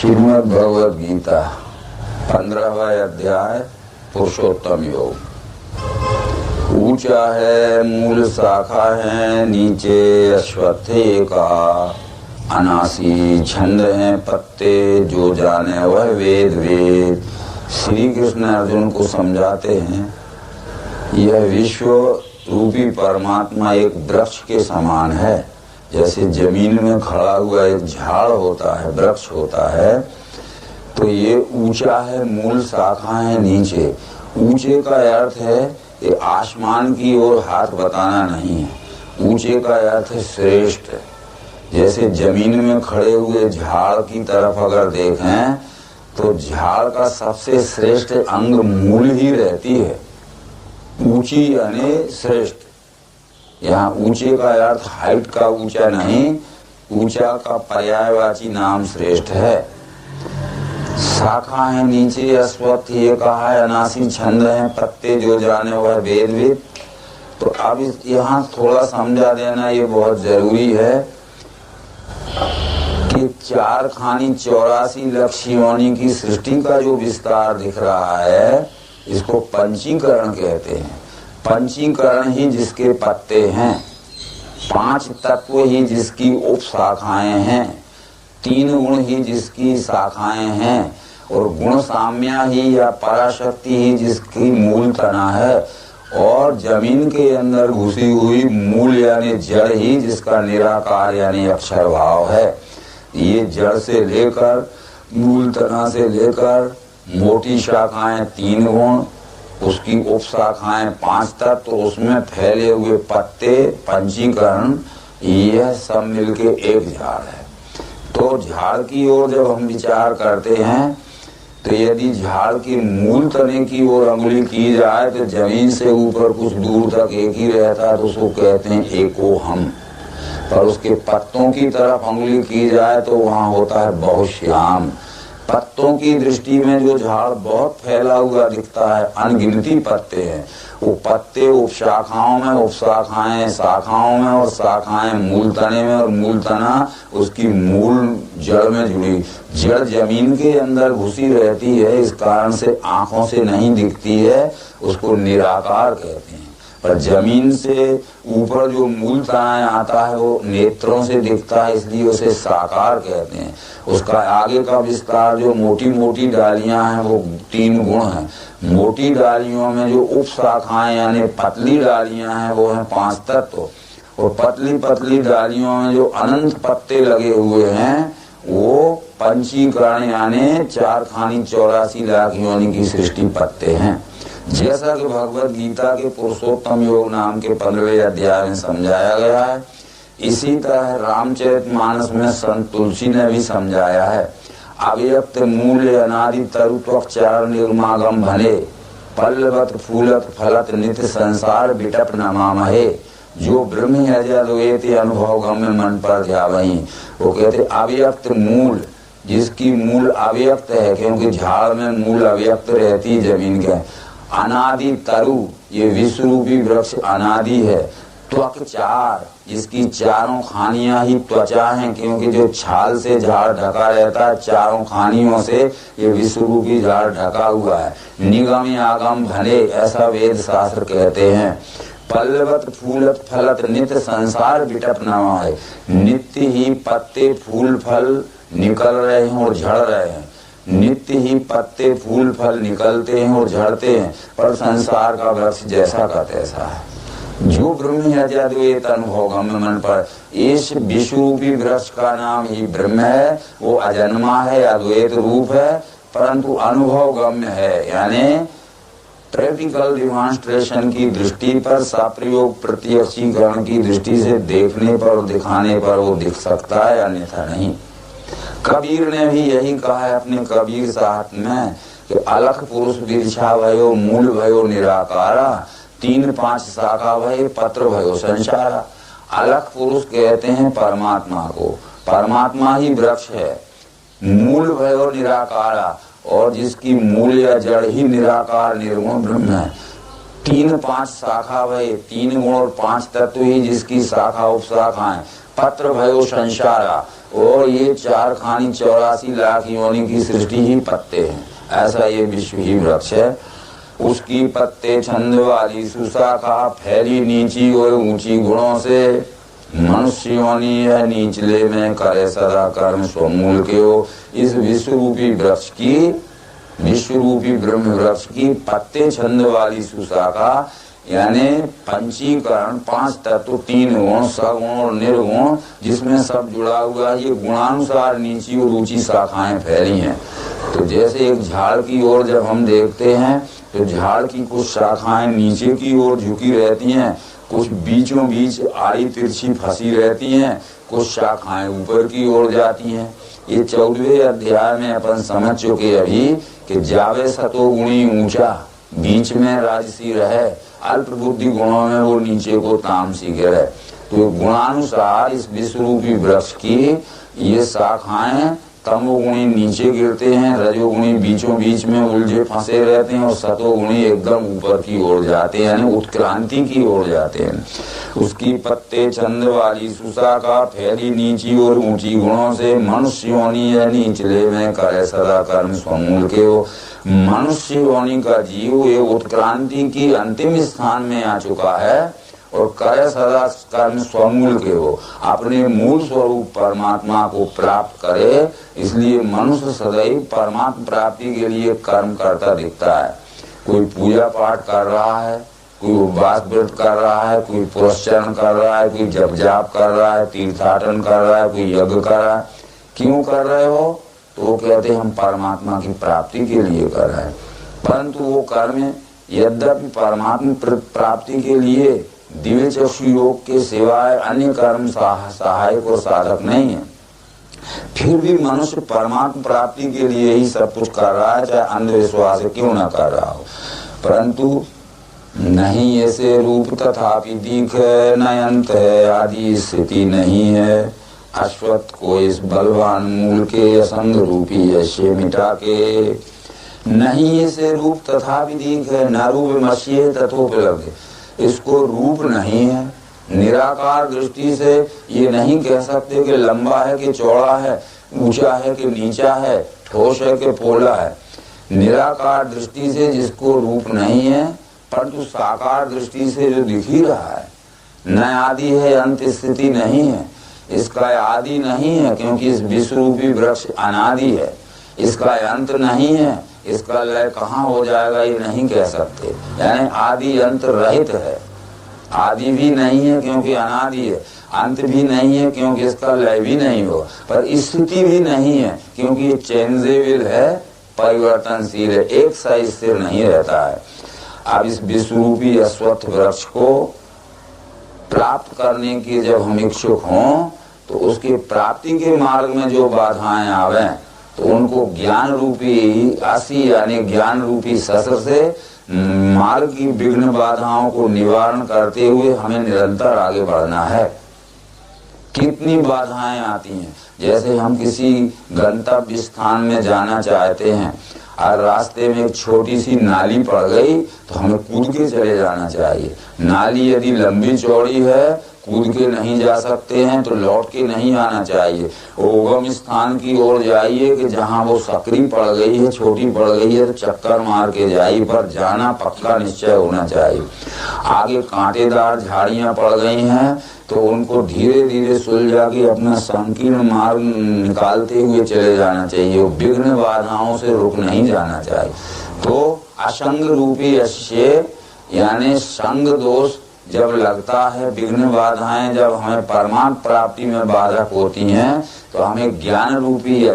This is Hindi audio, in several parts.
श्रीमद् भगवद गीता 15वां अध्याय पुरुषोत्तम योग। ऊंचा है मूल शाखा है, नीचे अश्वत्थे का अनासी छंद है पत्ते, जो जाने वह वेद वेद। श्री कृष्ण अर्जुन को समझाते हैं, यह विश्व रूपी परमात्मा एक वृक्ष के समान है। जैसे जमीन में खड़ा हुआ एक झाड़ होता है, वृक्ष होता है, तो ये ऊंचा है, मूल शाखा है नीचे। ऊंचे का अर्थ है ये आसमान की ओर हाथ बताना नहीं है। ऊंचे का अर्थ है श्रेष्ठ। जैसे जमीन में खड़े हुए झाड़ की तरफ अगर देखें तो झाड़ का सबसे श्रेष्ठ अंग मूल ही रहती है। ऊंची यानी श्रेष्ठ। यहाँ ऊंचे का अर्थ हाइट का ऊंचा नहीं, ऊंचा का पर्यायवाची नाम श्रेष्ठ है। शाखा है नीचे, अश्वत्थ ये कहा है, अनासी छंद है पत्ते, जो जाने वह वेद वेद। तो अब यहाँ थोड़ा समझा देना ये बहुत जरूरी है कि 4 खानी 84 लक्ष योनि की सृष्टि का जो विस्तार दिख रहा है, इसको पंचीकरण कहते हैं। पंचीकरण ही जिसके पत्ते हैं, 5 तत्व ही जिसकी उप शाखाएं हैं, 3 गुण ही जिसकी शाखाएं हैं, और गुण साम्या ही या पराशक्ति ही जिसकी मूल तना है, और जमीन के अंदर घुसी हुई मूल यानी जड़ ही जिसका निराकार यानी अक्षर भाव है। ये जड़ से लेकर मूल तना से लेकर मोटी शाखाएं 3 गुण, उसकी उप शाखाएं 5 तत्व, तो उसमें फैले हुए पत्ते पंचीकरण, यह सब मिलके एक झाड़ है। तो झाड़ की ओर जब हम विचार करते हैं तो यदि झाड़ की मूल तने की ओर अंगुली की जाए तो जमीन से ऊपर कुछ दूर तक एक ही रहता है, तो उसको कहते हैं एको हम। पर उसके पत्तों की तरफ अंगुली की जाए तो वहाँ होता है बहुश्याम। पत्तों की दृष्टि में जो झाड़ बहुत फैला हुआ दिखता है, अनगिनती पत्ते हैं, वो पत्ते उपशाखाओं में, उपशाखाएं शाखाओं में, और शाखाएं मूल तने में, और मूल तना उसकी मूल जड़ में जुड़ी। जड़ जमीन के अंदर घुसी रहती है, इस कारण से आंखों से नहीं दिखती है, उसको निराकार कहते हैं। पर जमीन से ऊपर जो मूल तना आता है वो नेत्रों से दिखता है, इसलिए उसे साकार कहते हैं। उसका आगे का विस्तार जो मोटी मोटी डालियां हैं वो 3 गुण हैं। मोटी डालियों में जो उप शाखाएं यानी पतली डालियां हैं वो हैं 5 तत्व, और पतली पतली डालियों में जो अनंत पत्ते लगे हुए हैं वो पंचीकरण यानी 4 खानी 84 लाख योनि की सृष्टि पत्ते हैं। जैसा कि भगवद गीता के पुरुषोत्तम योग नाम के 15वें अध्याय में समझाया गया है, इसी तरह रामचरितमानस में संत तुलसी ने भी समझाया है। अव्यक्त मूल्य अनादि तरु त्वक चरण निर्मागम भने, पल्लवत फूलत फलत नित्य संसार बिटप नमामहे, जो ब्रह्म अजद्वैत अनुभव गम्य मन पर ध्यावहीं। वो कहते अव्यक्त मूल, जिसकी मूल अव्यक्त है, क्योंकि झाड़ में मूल अव्यक्त रहती जमीन के। अनादि तरु, ये विश्व रूपी वृक्ष अनादि है। त्वक 4, जिसकी 4 खानियां ही त्वचा हैं, क्योंकि जो छाल से झाड़ ढका रहता है, 4 खानियों से ये विश्व रूपी झाड़ ढका हुआ है। निगम आगम भले, ऐसा वेद शास्त्र कहते हैं। पल्लवत फूलत फलत नित्य संसार बिटप नमा है, नित्य ही पत्ते फूल फल निकल रहे हैं और झड़ रहे हैं। नित्य ही पत्ते फूल फल निकलते हैं और झड़ते हैं, पर संसार का वृक्ष जैसा का तैसा है। जो ब्रह्म अजद्वैत अनुभव गम्य मन पर, इस विश्व रूपी वृक्ष का नाम ही ब्रह्म है। वो अजन्मा है, अद्वैत रूप है, परंतु अनुभव गम्य है, यानी प्रैक्टिकल डिमॉन्स्ट्रेशन की दृष्टि पर, साप्रयोग प्रत्यक्षीकरण की दृष्टि से देखने पर और दिखाने पर वो दिख सकता है, अन्यथा नहीं। कबीर ने भी यही कहा है अपने कबीर साहब में कि अलख पुरुष बिरछा भयो, मूल भयो निराकारा, 3-5 शाखा भय पत्र भयो संसारा। अलख पुरुष कहते हैं परमात्मा को, परमात्मा ही वृक्ष है। मूल भयो निराकारा, और जिसकी मूल या जड़ ही निराकार निर्गुण ब्रह्म है। तीन पांच शाखा भय, 3 गुण और 5 तत्व ही जिसकी शाखा उपशाखाएं, पत्र भयो संसारा, और ये 4 खानी 84 लाख योनि की सृष्टि ही पत्ते हैं। ऐसा ये विश्व ही वृक्ष है। उसकी पत्ते छंद वाली सुशाखा, फैली नीची और ऊंची गुणों से, मनुष्य योनि है नीचले में, करे सदा कर्म स्वमूल के हो। इस विश्व रूपी वृक्ष की, विश्व रूपी ब्रह्म वृक्ष की पत्ते छंद वाली सुशाखा, यानी पंचीकरण, 5 तत्व, 3 गुण, सगुण और निर्गुण, जिसमें सब जुड़ा हुआ, ये गुणानुसार नीची और ऊंची शाखाएं फैली हैं। तो जैसे एक झाड़ की ओर जब हम देखते हैं तो झाड़ की कुछ शाखाएं नीचे की ओर झुकी रहती हैं, कुछ बीचों बीच आड़ी तिरछी फंसी रहती हैं, कुछ शाखाएं ऊपर की ओर जाती हैं। ये 14वें अध्याय में अपन समझ चुके अभी कि जावे सतोगुणी ऊंचा, बीच में राजसी रहे, अल्प बुद्धि गुणों में वो नीचे को तामसी गिरे। तो गुणानुसार इस विश्वरूपी वृक्ष की ये शाखाएं तमोगुणी नीचे गिरते हैं, रजोगुणी बीचों बीच में उलझे फंसे रहते हैं, और सतोगुणी एकदम ऊपर की ओर जाते हैं, यानी उत्क्रांति की ओर जाते हैं। उसकी पत्ते छंद वाली सुशाखा, फैली नीची और ऊंची गुणों से, मनुष्य योनि है नीचले में, करे सदा कर्म स्वमूल के हो। मनुष्य योनि का जीव ये उत्क्रांति की अंतिम स्थान में आ चुका है, और करे सदा कर्म स्वमूल के हो, अपने मूल स्वरूप परमात्मा को प्राप्त करे। इसलिए मनुष्य सदैव परमात्मा प्राप्ति के लिए कर्म करता दिखता है। कोई पूजा पाठ कर रहा है, कोई उपवास व्रत कर रहा है, कोई पुरस्चरण कर रहा है, कोई जप जाप कर रहा है, तीर्थाटन कर रहा है, कोई यज्ञ कर रहा है। क्यों कर रहे हो? तो वो कहते हैं हम परमात्मा की प्राप्ति के लिए कर रहे हैं। परंतु वो कर्म यद्यपि परमात्मा प्राप्ति के लिए दिव्य चक्षु योग के सिवाय अन्य कर्म सहायक और साधक नहीं है, फिर भी मनुष्य परमात्मा प्राप्ति के लिए ही सब कुछ कर रहा है, चाहे अंधविश्वास क्यों न कर रहा हो। परंतु नहीं ऐसे रूप तथापि दीख है, न अंत है, आदि स्थिति नहीं है। अश्वत्थ को इस बलवान मूल के असंग रूपी यश्य मिटा के, नहीं ऐसे रूप तथापि दीख है, न रूप मश्ये तथोपलब्ध, इसको रूप नहीं है। निराकार दृष्टि से ये नहीं कह सकते कि लंबा है कि चौड़ा है, ऊंचा है कि नीचा है, ठोस है कि पोला है। निराकार दृष्टि से जिसको रूप नहीं है, परंतु साकार दृष्टि से जो दिख ही रहा है, न आदि है, अंत स्थिति नहीं है। इसका आदि नहीं है क्योंकि इस विश्वरूपी वृक्ष अनादि है। इसका अंत नहीं है, इसका लय कहाँ हो जाएगा ये नहीं कह सकते, यानी आदि अंत रहित है। आदि भी नहीं है क्योंकि अनादि है, अंत भी नहीं है क्योंकि इसका लय भी नहीं हो, पर स्थिति भी नहीं है क्योंकि ये चेंजेबल है, परिवर्तनशील है, एक सा स्थिर नहीं रहता है। अब इस विश्वरूपी अश्वत्थ वृक्ष को प्राप्त करने की जब हम इच्छुक हों तो उसकी प्राप्ति के मार्ग में जो बाधाएं आवे तो उनको ज्ञान रूपी आसी यानी ज्ञान रूपी शस्त्र से मार्ग की विघ्न बाधाओं को निवारण करते हुए हमें निरंतर आगे बढ़ना है। कितनी बाधाएं आती हैं, जैसे हम किसी गंतव्य स्थान में जाना चाहते हैं और रास्ते में एक छोटी सी नाली पड़ गई तो हमें कूद के चले जाना चाहिए। नाली यदि लंबी चौड़ी है, कूद के नहीं जा सकते हैं तो लौट के नहीं आना चाहिए। उगम स्थान की ओर जाइए कि जहाँ वो सकरी पड़ गई है, छोटी पड़ गई है तो चक्कर मार के जाइए, पर जाना पक्का निश्चय होना चाहिए। आगे कांटेदार झाड़ियां पड़ गई हैं तो उनको धीरे धीरे सुलझा के अपना संकीर्ण मार्ग निकालते हुए चले जाना चाहिए। विघ्न बाधाओं से रुक नहीं जाना चाहिए। तो असंग रूपी अश्य यानी संग दोष जब लगता है, विघ्न बाधाएं जब हमें परमात्मा प्राप्ति में बाधक होती हैं तो हमें ज्ञान रूपी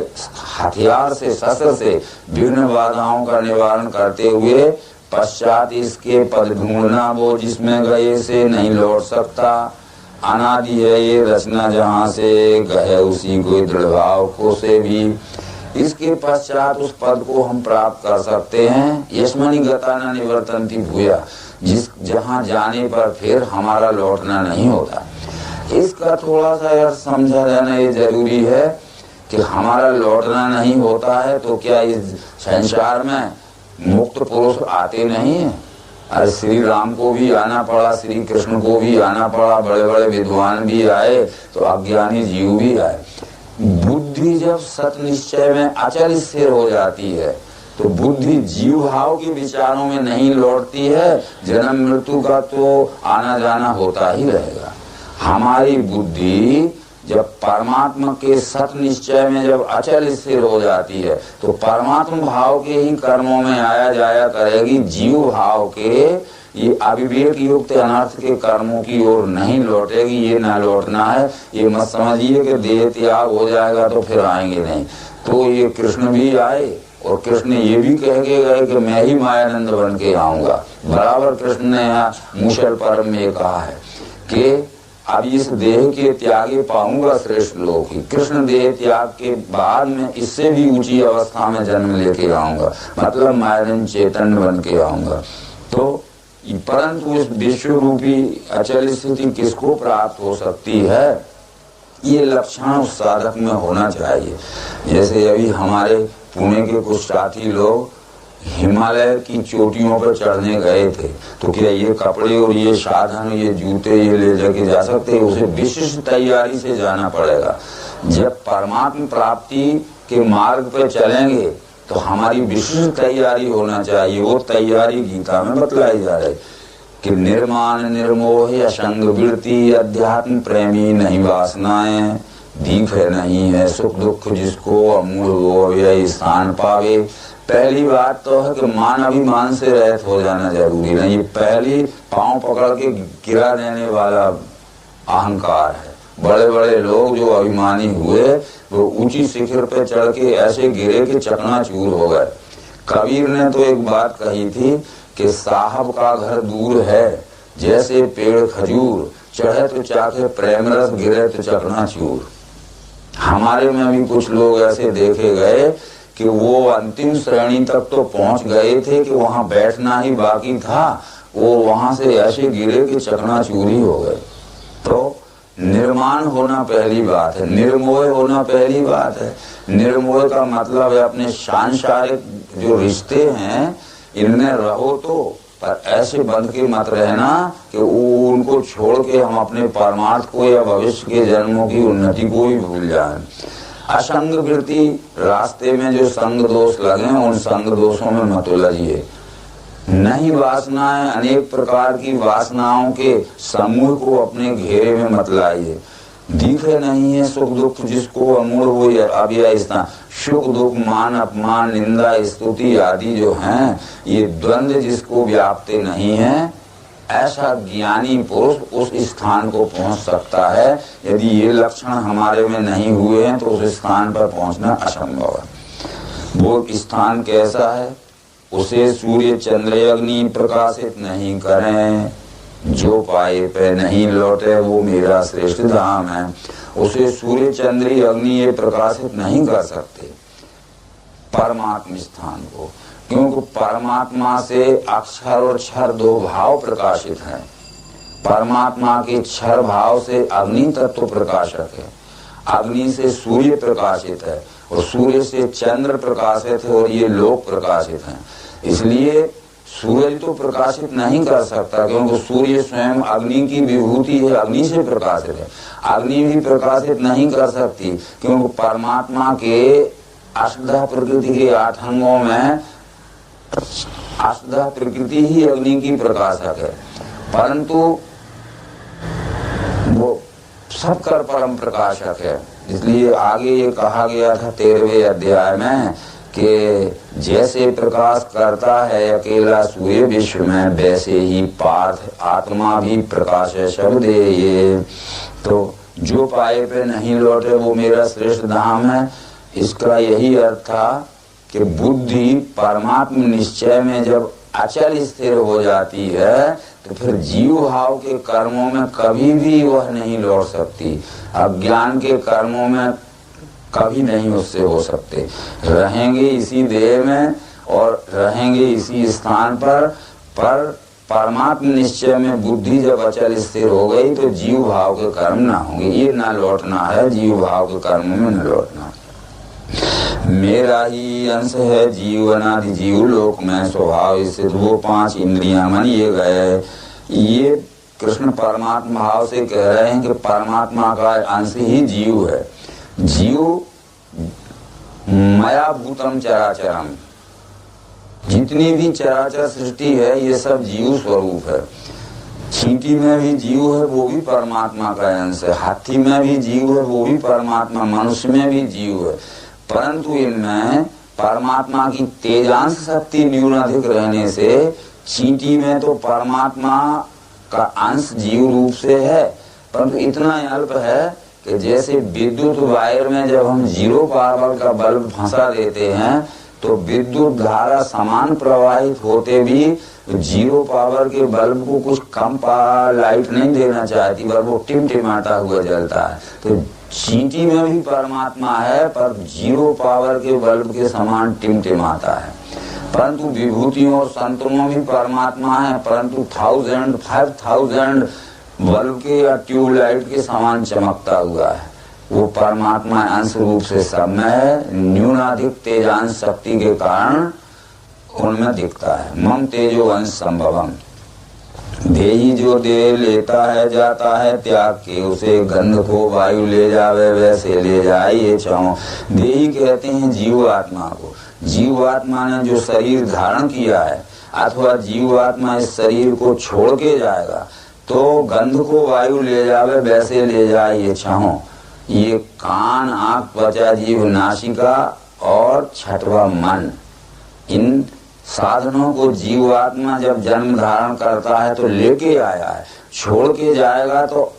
हथियार से, शस्त्र से विघ्न बाधाओं का निवारण करते हुए पश्चात इसके पद ढूंढना, वो जिसमें गए से नहीं लौट सकता। अनादि है ये रचना, जहाँ से गए उसी को दृढ़ भाव को से भी। इसके पश्चात उस पद को हम प्राप्त कर सकते हैं। यस्मनि गता न निवर्तन्ति भूया, जिस जहाँ जाने पर फिर हमारा लौटना नहीं होता। इसका थोड़ा सा अर्थ समझा जाना ये जरूरी है कि हमारा लौटना नहीं होता है तो क्या इस संसार में मुक्त पुरुष आते नहीं है? अरे श्री राम को भी आना पड़ा, श्री कृष्ण को भी आना पड़ा, बड़े बड़े विद्वान भी आए तो अज्ञानी जीव भी आए। बुद्धि जब सत निश्चय में अचल स्थिर हो जाती है तो बुद्धि जीव भाव के विचारों में नहीं लौटती है। जन्म मृत्यु का तो आना जाना होता ही रहेगा। हमारी बुद्धि जब परमात्मा के सत निश्चय में जब अचल स्थिर हो जाती है तो परमात्मा भाव के ही कर्मों में आया जाया करेगी। जीव भाव के ये अविवेक युक्त अनर्थ के कर्मों की ओर नहीं लौटेगी। ये ना लौटना है। ये मत समझिए कि देह त्याग हो जाएगा तो फिर आएंगे नहीं। तो ये कृष्ण भी आए और कृष्ण ये भी कह के गए कि मैं ही मायानंद बन के आऊंगा। बराबर कृष्ण ने यहाँ मूषल पर्व में कहा है कि अब इस देह के त्यागे पाऊंगा श्रेष्ठ लोक ही। कृष्ण देह त्याग के बाद में इससे भी ऊंची अवस्था में जन्म लेके आऊंगा, मतलब मायानंद चैतन्य बन के आऊंगा। तो परंतु इस विश्व रूपी अचल स्थिति किसको प्राप्त हो सकती है, ये लक्षण उस साधक में होना चाहिए। जैसे अभी हमारे पुणे के कुछ साथी लोग हिमालय की चोटियों पर चढ़ने गए थे, तो क्या ये कपड़े और ये साधन, ये जूते, ये ले जाके जा सकते हैं? उसे विशिष्ट तैयारी से जाना पड़ेगा। जब परमात्मा प्राप्ति के मार्ग पर चलेंगे तो हमारी विशिष्ट तैयारी होना चाहिए। वो तैयारी गीता में बतलाई जा रही कि निर्माण निर्मोह असंग वृत्ति अध्यात्म प्रेमी नहीं वासनाएं दीप है नहीं है सुख दुख जिसको अमूल वो यह स्थान पावे। पहली बात तो है कि मान अभिमान से रहित हो जाना जरूरी नहीं। ये पहली पांव पकड़ के गिरा देने वाला अहंकार है। बड़े बड़े लोग जो अभिमानी हुए वो ऊंची शिखर पे चढ़ के ऐसे गिरे कि चकनाचूर हो गए। कबीर ने तो एक बात कही थी कि साहब का घर दूर है जैसे पेड़ खजूर, चढ़े तो चाखे प्रेम रस, गिरे तो चकनाचूर। हमारे में भी कुछ लोग ऐसे देखे गए कि वो अंतिम श्रेणी तक तो पहुंच गए थे कि वहां बैठना ही बाकी था, वो वहां से ऐसे गिरे कि चकनाचूरी हो गए। तो निर्माण होना पहली बात है, निर्मोह होना पहली बात है। निर्मोह का मतलब है अपने सांसारिक जो रिश्ते हैं इनमें रहो तो, पर ऐसे बंध के मत रहना कि उनको छोड़ के हम अपने परमार्थ को या भविष्य के जन्मों की उन्नति को ही भूल जाएं। असंग वृत्ति, रास्ते में जो संग दोष लगे उन संग दोषों में मत उलझिए। नहीं वासनाएं, अनेक प्रकार की वासनाओं के समूह को अपने घेरे में मत लाइए। दिखे नहीं है सुख दुख जिसको अमूल वो अब यह स्थान, सुख दुख मान अपमान निंदा स्तुति आदि जो हैं ये द्वंद्व जिसको व्यापते नहीं है, ऐसा ज्ञानी पुरुष उस स्थान को पहुंच सकता है। यदि ये लक्षण हमारे में नहीं हुए हैं तो उस स्थान पर पहुंचना असंभव है। वो स्थान कैसा है? उसे सूर्य चंद्र अग्नि प्रकाशित नहीं करें, जो पाए पे नहीं लौटे वो मेरा श्रेष्ठ धाम है। उसे सूर्य चंद्र अग्नि ये प्रकाशित नहीं कर सकते परमात्मा स्थान को, क्योंकि परमात्मा से अक्षर और क्षर दो भाव प्रकाशित हैं। परमात्मा के क्षर भाव से अग्नि तत्व प्रकाशक है, अग्नि से सूर्य प्रकाशित है और सूर्य से चंद्र प्रकाशित है और ये लोक प्रकाशित हैं। इसलिए सूरज तो प्रकाशित नहीं कर सकता क्योंकि सूर्य स्वयं अग्नि की विभूति है, अग्नि से प्रकाशित है। अग्नि भी प्रकाशित नहीं कर सकती क्योंकि परमात्मा के अष्टधा प्रकृति के 8 अंगों में अष्टधा प्रकृति ही अग्नि की प्रकाशक है, परंतु वो सबकर परम प्रकाशक है। इसलिए आगे ये कहा गया था 13वें अध्याय में कि जैसे प्रकाश करता है अकेला सूर्य विश्व में, वैसे ही पार्थ आत्मा भी प्रकाश है शब्द ये। तो जो पाए पे नहीं लौटे वो मेरा श्रेष्ठ धाम है। इसका यही अर्थ था कि बुद्धि परमात्म निश्चय में जब अचल स्थिर हो जाती है तो फिर जीव भाव के कर्मों में कभी भी वह नहीं लौट सकती। अज्ञान के कर्मों में कभी नहीं उससे हो सकते। रहेंगे इसी देह में और रहेंगे इसी स्थान पर परमात्म निश्चय में बुद्धि जब अचल स्थिर हो गई तो जीव भाव के कर्म ना होंगे। ये ना लौटना है, जीव भाव के कर्म में न लौटना। मेरा ही अंश है जीव अनादि जीव लोक में स्वभाव से वो 5 इंद्रियां मानिए गए। ये कृष्ण परमात्मा भाव से कह रहे हैं कि परमात्मा का अंश ही जीव है। जीव मया भूतम चराचरम, जितनी भी चराचर सृष्टि है ये सब जीव स्वरूप है। चींटी में भी जीव है, वो भी परमात्मा का अंश है। हाथी में भी जीव है, वो भी परमात्मा। मनुष्य में भी जीव है, परंतु इनमें परमात्मा की तेजांश शक्ति न्यून अधिक रहने से चींटी में तो परमात्मा का अंश जीव रूप से है, परंतु इतना अल्प है कि जैसे विद्युत वायर में जब हम 0 पावर का बल्ब फंसा देते हैं तो विद्युत धारा समान प्रवाहित होते भी 0 पावर के बल्ब को कुछ कम लाइट नहीं देना चाहती, पर वो टिमटिमाता हुआ जलता है। तो चींटी में भी परमात्मा है, पर 0 पावर के बल्ब के समान टिमटिमाता है। परंतु विभूतियों और संतों में भी परमात्मा है, परंतु 5,000 बल्ब के या ट्यूबलाइट के समान चमकता हुआ है। वो परमात्मा अंश रूप से सब में है, न्यूनाधिक तेजांश शक्ति के कारण उनमें दिखता है। मम तेजो अंश संभवम, देही जो दे लेता है जाता है त्याग के, उसे गंध को वायु ले जावे वैसे ले जाए ये चाहो। देही कहते हैं जीवात्मा को। जीवात्मा ने जो शरीर धारण किया है अथवा जीवात्मा इस शरीर को छोड़ के जाएगा तो गंध को वायु ले जावे वैसे ले जाए ये चाहो। ये कान, आंख, त्वचा, जीभ, नासिका और 6वां मन, इन साधनों को जीवात्मा जब जन्म धारण करता है तो लेके आया है। छोड़ के जाएगा तो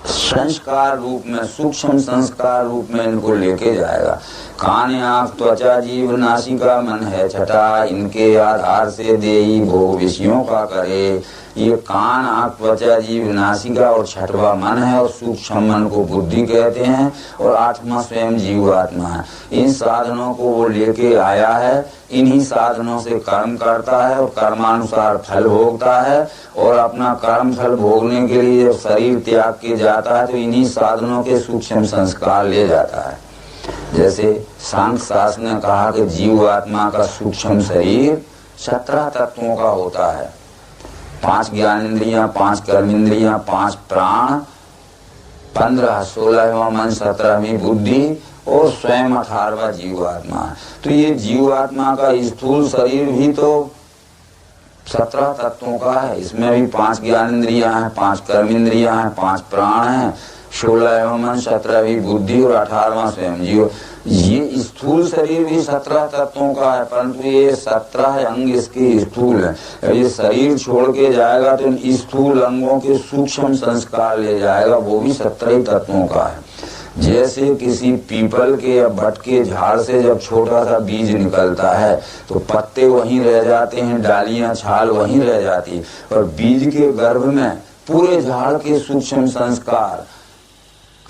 संस्कार रूप में, सूक्ष्म संस्कार रूप में इनको लेके जाएगा। कान, आंख, त्वचा, जीभ, नासिका, मन है 6, इनके आधार से देही भोग विषयों का करे। ये कान, आंख, त्वचा, जीभ, नासिका और 6वां मन है, और सूक्ष्म मन को बुद्धि कहते हैं, और 8वां स्वयं जीवात्मा है। इन साधनों को वो लेके आया है, इन्हीं साधनों से कर्म करता है और कर्मानुसार फल भोगता है, और अपना कर्म फल भोगने के लिए जब शरीर त्याग के जाता है तो इन्हीं साधनों के सूक्ष्म संस्कार ले जाता है। जैसे सांख्य शास्त्र ने कहा कि जीवात्मा का सूक्ष्म शरीर 17 तत्वों का होता है। 5 ज्ञानेंद्रियां, 5 कर्मेंद्रियां, 5 प्राण, 15 16वां मन, 17वीं बुद्धि और स्वयं 18वां जीवात्मा। तो ये जीवात्मा का स्थूल शरीर भी तो 17 तत्वों का है। इसमें भी 5 ज्ञानेंद्रियां हैं, 5 कर्मेंद्रियां हैं, 5 प्राण हैं, 16वां मन, 17वीं बुद्धि और 18वां स्वयं जीव। ये स्थूल शरीर भी 17 तत्वों का है, परंतु ये 17 अंग इसके स्थूल है। ये शरीर छोड़ के जाएगा तो इन स्थूल अंगों के सूक्ष्म संस्कार ले जाएगा, वो भी 17 तत्वों का है। जैसे किसी पीपल के या बट के झाड़ से जब छोटा सा बीज निकलता है तो पत्ते वहीं रह जाते हैं, डालियां, छाल वहीं रह जाती है, और बीज के गर्भ में पूरे झाड़ के सूक्ष्म संस्कार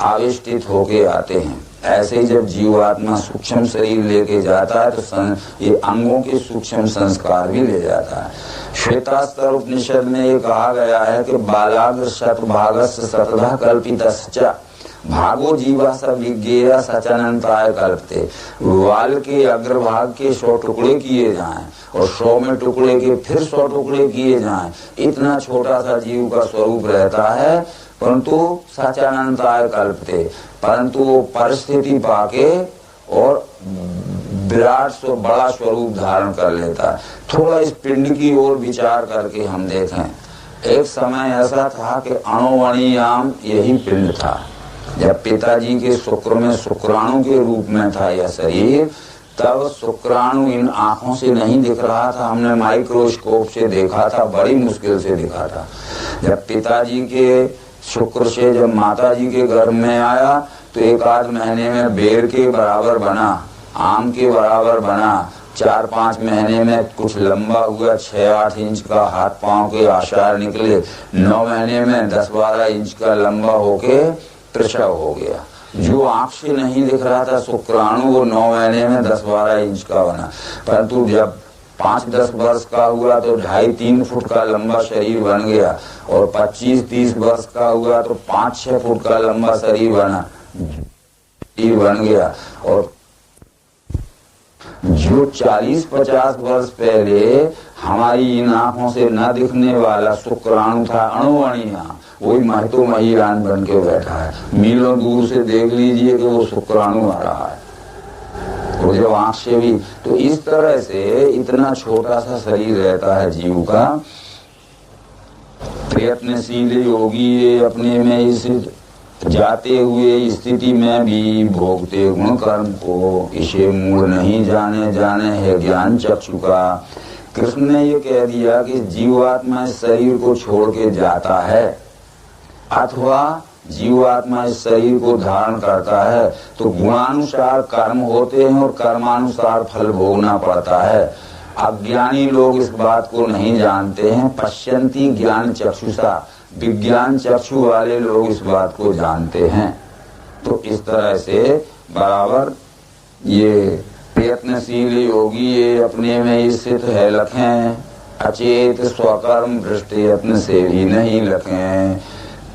आविष्टित होके आते हैं। ऐसे ही जब जीवात्मा सूक्ष्म शरीर लेके जाता है तो ये अंगों के सूक्ष्म संस्कार भी ले जाता है। श्वेतास्तर उपनिषद में ये कहा गया है कि बालाग्र शतभागस्य शतधा कल्पितश्च भागो जीवा सब विज्ञेया सचानंताय कल्पते। वाल के अग्रभाग के 100 टुकड़े किए जाएं और 100 में टुकड़े के फिर 100 टुकड़े किए जाएं, इतना छोटा सा जीव का स्वरूप रहता है, परंतु सचानंताय कल्पते, परंतु वो परिस्थिति पाके और विराट से बड़ा स्वरूप धारण कर लेता है। थोड़ा इस पिंड की ओर विचार करके हम देखें। एक समय ऐसा था कि अणुवणियाम यही पिंड था। जब पिताजी के शुक्र में शुक्राणु के रूप में था यह शरीर, तब शुक्राणु इन आंखों से नहीं दिख रहा था। हमने माइक्रोस्कोप से देखा था, बड़ी मुश्किल से दिखा था। जब पिताजी के शुक्र से जब माताजी के गर्भ में आया तो 1 आध महीने में बेर के बराबर बना, आम के बराबर बना। 4-5 महीने में कुछ लंबा हुआ, 6-8 इंच का हाथ पांव के आकार निकले। 9 महीने में 10-12 इंच का लंबा होके प्रसव हो गया। जो आंख से नहीं दिख रहा था शुक्राणु, वो 9 महीने में 10-12 इंच का बना। परंतु जब 5-10 वर्ष का हुआ तो 2.5-3 फुट का लंबा शरीर बन गया, और 25-30 वर्ष का हुआ तो 5-6 फुट का लंबा शरीर बन गया, और जो 40-50 वर्ष पहले हमारी इन आंखों से न दिखने वाला शुक्राणु था, अणुअणिया, वही महतो महियान बन के बैठा है। मीलों दूर से देख लीजिए कि वो शुक्राणु आ रहा है, वो जब आंख से भी। तो इस तरह से इतना छोटा सा शरीर रहता है जीव का। प्रयत्नशील योगी ये अपने में इस जाते हुए स्थिति में भी भोगते गुण कर्म को, इसे मूल नहीं जाने जाने है ज्ञान चक्षु का। कृष्ण ने ये कह दिया कि जीवात्मा इस शरीर को छोड़ के जाता है अथवा जीवात्मा इस शरीर को धारण करता है, तो गुणानुसार कर्म होते हैं और कर्मानुसार फल भोगना पड़ता है। अज्ञानी लोग इस बात को नहीं जानते हैं। पश्यंती ज्ञान चक्षुषा, विज्ञान चक्षु वाले लोग इस बात को जानते हैं। तो इस तरह से बराबर ये प्रयत्नशील योगी ये अपने में स्थित है लखें, अचेत स्वकर्म भ्रष्ट यत्न से भी नहीं लखें।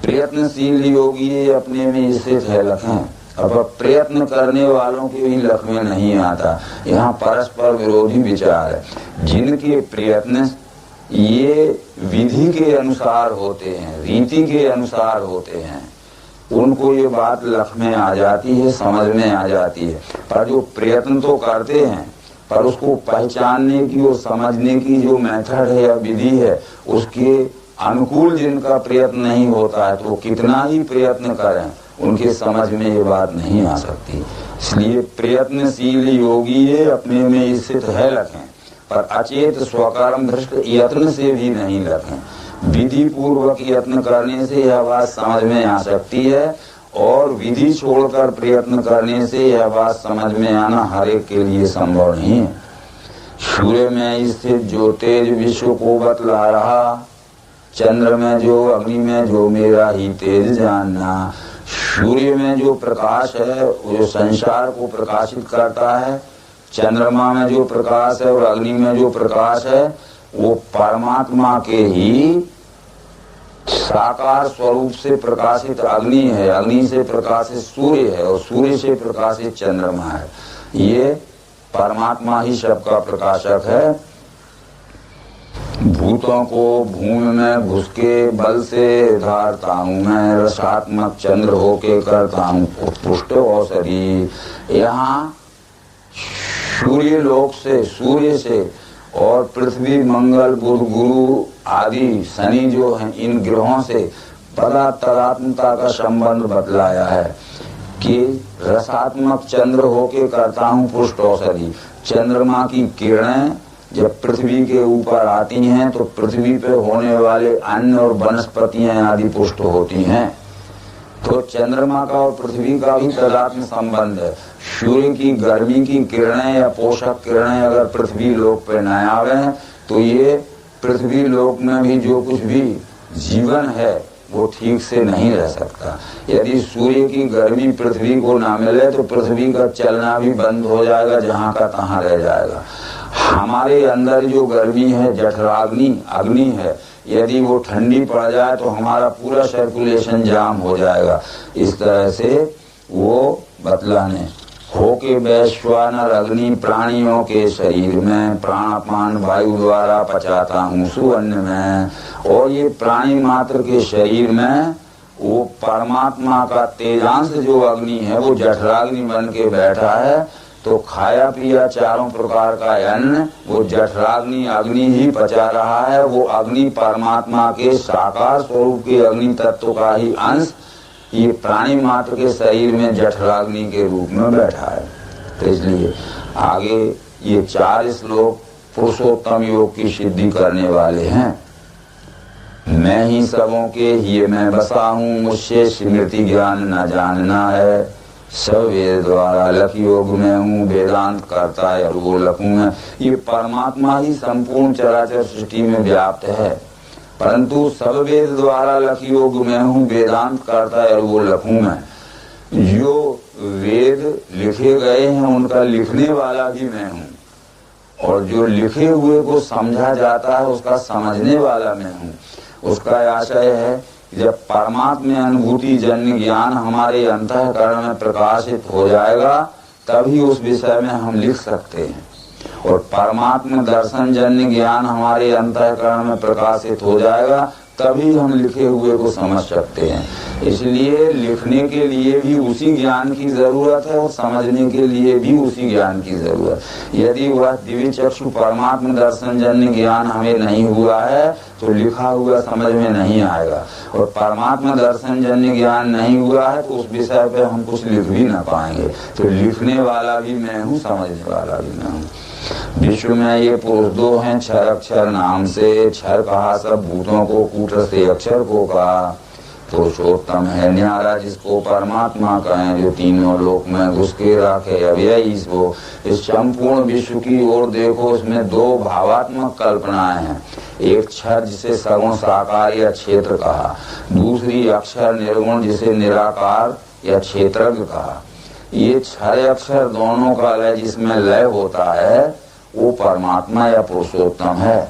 प्रयत्नशील योगी ये अपने में स्थित है लखें, अब प्रयत्न करने वालों के भी लख में नहीं आता। यहाँ परस्पर विरोधी विचार है। जिनके प्रयत्न ये विधि के अनुसार होते हैं, रीति के अनुसार होते हैं, उनको ये बात लख में आ जाती है, समझ में आ जाती है। पर जो प्रयत्न तो करते हैं, पर उसको पहचानने की और समझने की जो मेथड है या विधि है, उसके अनुकूल जिनका प्रयत्न नहीं होता है, तो वो कितना ही प्रयत्न करें उनके समझ में ये बात नहीं आ सकती। इसलिए प्रयत्नशील योगी ये अपने में स्थित है लखें, पर अचेत स्वकर्म भ्रष्ट यत्न से भी नहीं लखें। विधि पूर्वक यत्न करने से यह बात समझ में आ सकती है, और विधि छोड़कर प्रयत्न करने से यह बात समझ में आना हर एक के लिए संभव नहीं है। सूर्य में स्थित जो तेज विश्व को बतला रहा, चंद्र में जो अग्नि में जो मेरा ही तेज जानना। सूर्य में जो प्रकाश है वो जो संसार को प्रकाशित करता है, चंद्रमा में जो प्रकाश है और अग्नि में जो प्रकाश है वो परमात्मा के ही साकार स्वरूप से प्रकाशित अग्नि है, अग्नि से प्रकाशित सूर्य है और सूर्य से प्रकाशित चंद्रमा है। ये परमात्मा ही सबका प्रकाशक है। भूतों को भूमि में घुस के बल से धारता हूँ मैं, रसात्मक चंद्र होके करता हूँ पुष्ट औषधि। यहाँ सूर्य लोक से, सूर्य से और पृथ्वी मंगल बुध गुरु आदि शनि जो हैं, इन ग्रहों से पदार्थात्मता का संबंध बतलाया है कि रसात्मक चंद्र होके करता हूँ पुष्ट औषधि। चंद्रमा की किरणें जब पृथ्वी के ऊपर आती हैं तो पृथ्वी पे होने वाले अन्न और वनस्पतियां आदि पुष्ट होती हैं। तो चंद्रमा का और पृथ्वी का भी तादात्म्य संबंध है। सूर्य की गर्मी की किरणें या पोषक किरणें अगर पृथ्वी लोक पे न आवे तो ये पृथ्वी लोक में भी जो कुछ भी जीवन है वो ठीक से नहीं रह सकता। यदि सूर्य की गर्मी पृथ्वी को ना मिले तो पृथ्वी का चलना भी बंद हो जाएगा, जहाँ का तहाँ रह जाएगा। हमारे अंदर जो गर्मी है जठराग्नि अग्नि है, यदि वो ठंडी पड़ जाए तो हमारा पूरा सर्कुलेशन जाम हो जाएगा। इस तरह से वो बतलाने होके वैश्वानर अग्नि प्राणियों के शरीर में प्राणपान वायु द्वारा पचाता हूँ सुअन्न में। और ये प्राणी मात्र के शरीर में वो परमात्मा का तेजांश जो अग्नि है वो जठराग्नि बन के बैठा है। तो खाया पिया चारों प्रकार का अन्न वो जठराग्नि अग्नि ही पचा रहा है। वो अग्नि परमात्मा के साकार स्वरूप के अग्नि तत्व का ही अंश ये प्राणी मात्र के शरीर में जठराग्नि के रूप में बैठा है। तो इसलिए आगे ये 4 श्लोक पुरुषोत्तम योग की सिद्धि करने वाले हैं। मैं ही सबों के ही मैं बसा हूँ, मुझसे स्मृति ज्ञान न जानना है। सब वेद द्वारा लख योग में हूँ, वेदांत करता है और वो लखू में। ये परमात्मा ही संपूर्ण चराचर सृष्टि में व्याप्त है, परंतु सब वेद द्वारा लख योग में हूँ, वेदांत करता है और वो लखू में। जो वेद लिखे गए हैं उनका लिखने वाला भी मैं हूँ, और जो लिखे हुए को समझा जाता है उसका समझने वाला मैं हूँ। उसका आशय है जब परमात्मा अनुभूति जन्य ज्ञान हमारे अंतःकरण में प्रकाशित हो जाएगा तभी उस विषय में हम लिख सकते हैं। और परमात्मा दर्शन जन्य ज्ञान हमारे अंतःकरण में प्रकाशित हो जाएगा, तभी हम लिखे हुए को समझ सकते हैं। इसलिए लिखने के लिए भी उसी ज्ञान की जरूरत है और समझने के लिए भी उसी ज्ञान की जरूरत है। यदि वह दिव्य चक्षु परमात्मा दर्शन जन्य ज्ञान हमें नहीं हुआ है तो लिखा हुआ समझ में नहीं आएगा, और परमात्मा दर्शन जन्य ज्ञान नहीं हुआ है तो उस विषय पे हम कुछ लिख भी ना पाएंगे। तो लिखने वाला भी मैं हूँ, समझने वाला भी मैं हूँ। विश्व में ये पुरुष दो हैं, क्षर अक्षर नाम से। क्षर कहा सब भूतों को, कूट से अक्षर को कहा। पुरुषोत्तम है न्यारा जिसको परमात्मा कहें, जो तीनों लोक में घुस के राखे अव्ययी इसको। इस संपूर्ण विश्व की ओर देखो, इसमें दो भावात्मक कल्पनाएं हैं। एक क्षर जिसे सगुण साकार या क्षेत्र कहा, दूसरी अक्षर निर्गुण जिसे निराकार या क्षेत्रज्ञ कहा। ये क्षर अक्षर दोनों का लय जिसमें लय होता है वो परमात्मा या पुरुषोत्तम है।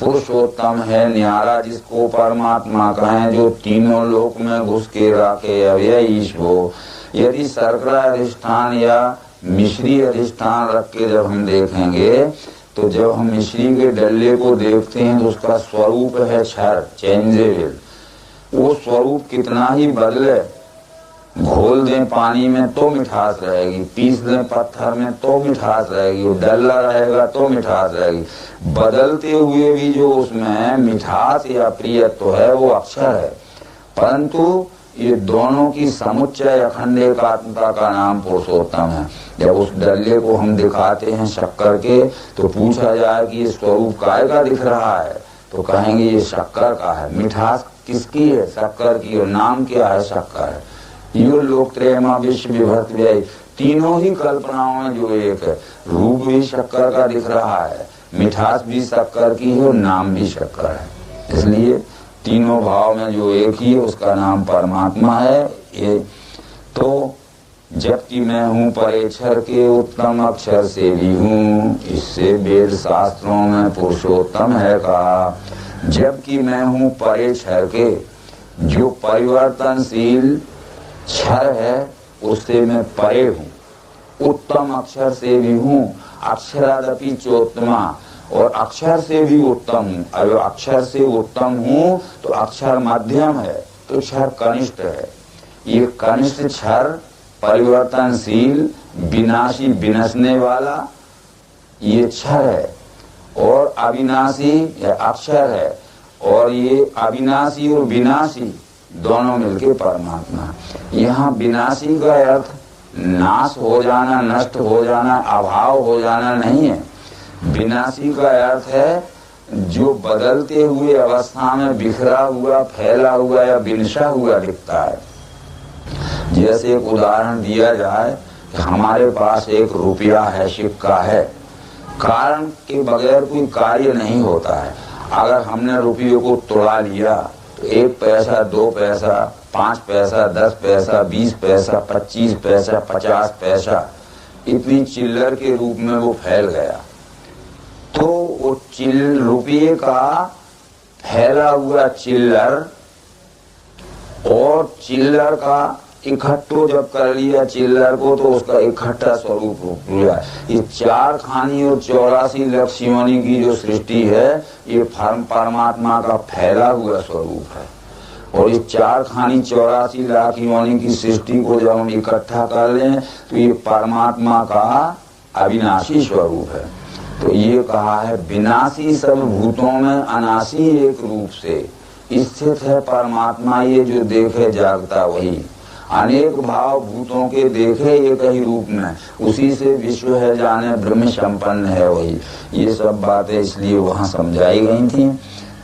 पुरुषोत्तम है न्यारा जिसको परमात्मा कहें, जो तीनों लोक में घुस के राखे अव्ययी ईश्वर। यदि शर्करा अधिष्ठान या मिश्री अधिष्ठान रख के जब हम देखेंगे, तो जब हम मिश्री के डल्ले को देखते हैं तो उसका स्वरूप है क्षर, चेंजेबल। वो स्वरूप कितना ही बदले, घोल दें पानी में तो मिठास रहेगी, पीस दें पत्थर में तो मिठास रहेगी, वो डल्ला रहेगा तो मिठास रहेगी। बदलते हुए भी जो उसमें मिठास या प्रियत्व है वो अक्षर है। परंतु ये दोनों की समुच्चय अखंड एकात्मता का नाम पुरुषोत्तम है। जब उस डल्ले को हम दिखाते हैं शक्कर के, तो पूछा जाए कि ये स्वरूप काय का दिख रहा है, तो कहेंगे ये शक्कर का है। मिठास किसकी है? शक्कर की। और नाम क्या है? शक्कर है। यो लोक त्रयमा विश्व विभक्त व्यय, तीनों ही कल्पनाओं में जो एक है। रूप भी शक्कर का दिख रहा है, मिठास भी शक्कर की है और नाम भी शक्कर है। इसलिए तीनों भाव में जो एक ही है उसका नाम परमात्मा है। ये तो जबकि मैं हूँ परेक्षर के, उत्तम अक्षर से भी हूँ, इससे वेद शास्त्रों में पुरुषोत्तम है कहा। जबकि मैं हूँ परेक्षर के, जो परिवर्तनशील क्षर है उससे मैं परे हूँ। उत्तम अक्षर से भी हूँ, अक्षरादपि चोत्तमा, और अक्षर से भी उत्तम हूँ। अगर अक्षर से उत्तम हूँ तो अक्षर मध्यम है, तो क्षर कनिष्ठ है। ये कनिष्ठ क्षर परिवर्तनशील, विनाशी, विनशने वाला ये क्षर है, और अविनाशी यह अक्षर है। और ये अविनाशी और विनाशी दोनों मिलके परमात्मा। यहाँ विनाशी का अर्थ नाश हो जाना, नष्ट हो जाना, अभाव हो जाना नहीं है। विनाशी का अर्थ है जो बदलते हुए अवस्था में बिखरा हुआ, फैला हुआ या विनशा हुआ दिखता है। जैसे एक उदाहरण दिया जाए, हमारे पास एक रुपया है, सिक्का है, कारण के बगैर कोई कार्य नहीं होता है। अगर हमने रुपये को तोड़ा लिया तो 1 पैसा, 2 पैसा, 5 पैसा, 10 पैसा, 20 पैसा, 25 पैसा, 50 पैसा, इतनी चिल्लर के रूप में वो फैल गया। तो वो रुपये का फैला हुआ चिल्लर और चिल्लर का इकट्ठो जब कर लिया चिल्लर को, तो उसका इकट्ठा स्वरूप हुआ। ये 4 खानी और 84 लाख योनि की जो सृष्टि है, ये परमात्मा का फैला हुआ स्वरूप है। और ये 4 खानी 84 लाख योनि की सृष्टि को जब हम इकट्ठा कर लें तो ये परमात्मा का अविनाशी स्वरूप है। तो ये कहा है विनाशी सब भूतों में अनाशी एक रूप से स्थित है परमात्मा, ये जो देखे जागता वही। अनेक भाव भूतों के देखे एक ही रूप में, उसी से विश्व है जाने ब्रह्म संपन्न है वही। ये सब बातें इसलिए वहाँ समझाई गई थी।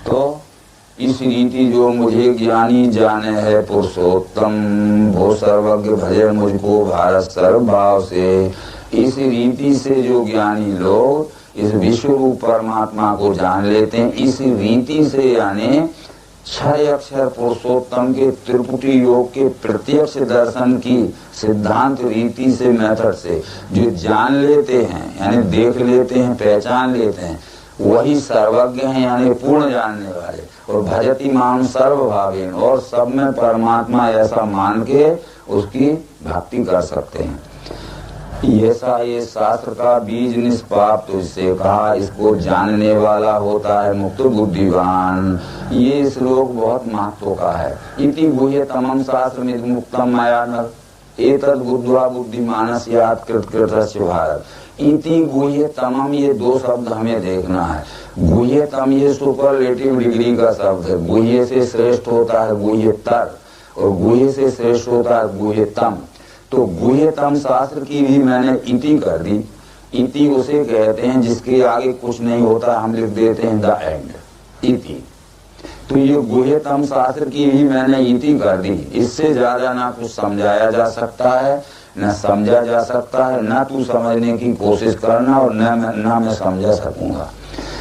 तो इस रीति जो मुझे ज्ञानी जाने है पुरुषोत्तम, वो सर्वज्ञ भजे मुझको भारत सर्व भाव से। इस रीति से जो ज्ञानी लोग इस विश्व रूप परमात्मा को जान लेते हैं, इस रीति से यानी 6 अक्षर पुरुषोत्तम के त्रिपुटी योग के प्रत्यक्ष दर्शन की सिद्धांत रीति से, मेथड से जो जान लेते हैं, यानी देख लेते हैं, पहचान लेते हैं, वही सर्वज्ञ हैं, यानी पूर्ण जानने वाले। और भजति माम सर्वभावेन, और सब में परमात्मा ऐसा मान के उसकी भक्ति कर सकते हैं। ऐसा ये शास्त्र का बीज निष्पाप तुझसे कहा, इसको जानने वाला होता है मुक्त बुद्धिवान। ये श्लोक बहुत महत्व का है। इति गुह्यतमं शास्त्रमिद मुक्तम मया नर एतद् बुद्ध्वा बुद्धिमानस्यात् कृतकृतस्य भारत। इति गुह्यतमम, ये दो शब्द हमें देखना है। गुह्यतम ये सुपरलेटिव डिग्री का शब्द है। गुह्य से श्रेष्ठ होता है गुह्यतर और गुह्य से श्रेष्ठ होता है गुह्यतम। तो गुह्यतम शास्त्र की भी मैंने इति कर दी। इति उसे कहते हैं जिसके आगे कुछ नहीं होता, हम लिख देते हैं द एंड, इति। तो ये गुह्यतम शास्त्र की भी मैंने इति कर दी। इससे ज्यादा ना कुछ समझाया जा सकता है, न समझा जा सकता है, न तू समझने की कोशिश करना और न मैं समझा सकूंगा।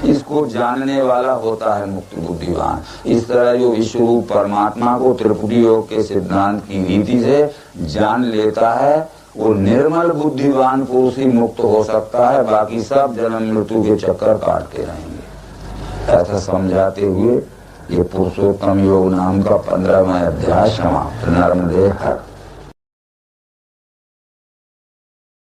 इसको जानने वाला होता है मुक्त बुद्धिवान। इस तरह जो विश्व परमात्मा को त्रिपुटी योग के सिद्धांत की रीति से जान लेता है, वो निर्मल बुद्धिवान पुरुष ही मुक्त हो सकता है। बाकी सब जन्म मृत्यु के चक्कर काटते रहेंगे। ऐसा समझाते हुए ये पुरुषोत्तम योग नाम का 15वां अध्याय समाप्त। नर्मदे हर।